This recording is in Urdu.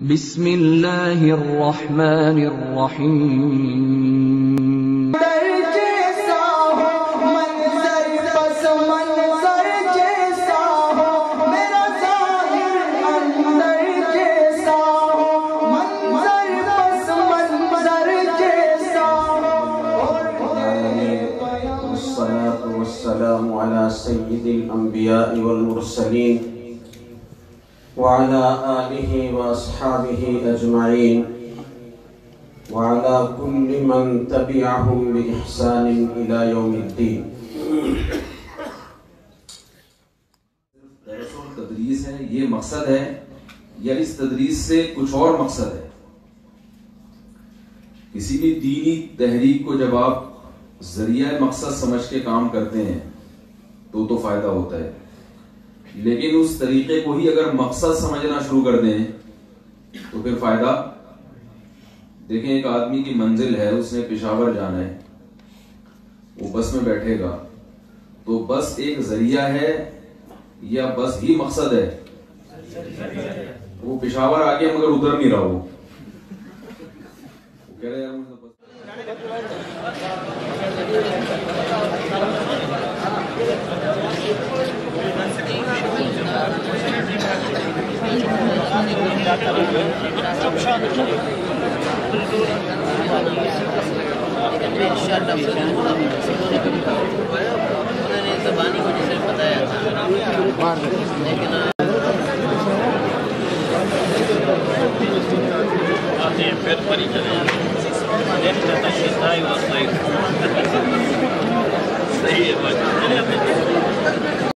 بسم اللہ الرحمن الرحیم۔ جیسا ہو منظر پس منظر جیسا ہو میرا ظاہر اندر جیسا ہو منظر پس منظر جیسا ہو۔ والصلاة والسلام على سيد الأنبياء والمرسلين وعلى آله وأصحابه أجمعين وعلى كل من تبعهم بإحسان إلى يوم الدين۔ درس و تدریس ہے، یہ مقصد ہے یا اس تدریس سے کچھ اور مقصد ہے؟ کسی بھی دینی تحریک کو جب آپ ذریعہ مقصد سمجھ کے کام کرتے ہیں تو فائدہ ہوتا ہے، لیکن اس طریقے کو ہی اگر مقصد سمجھنا شروع کر دیں تو پھر فائدہ۔ دیکھیں، ایک آدمی کی منزل ہے، اس نے پشاور جانا ہے، وہ بس میں بیٹھے گا تو بس ایک ذریعہ ہے یا بس ہی مقصد ہے؟ وہ پشاور آ گیا مگر ادھر نہیں رہا، وہ کہہ رہے ہیں زبانی کو جیسے بتایا تھا لیکن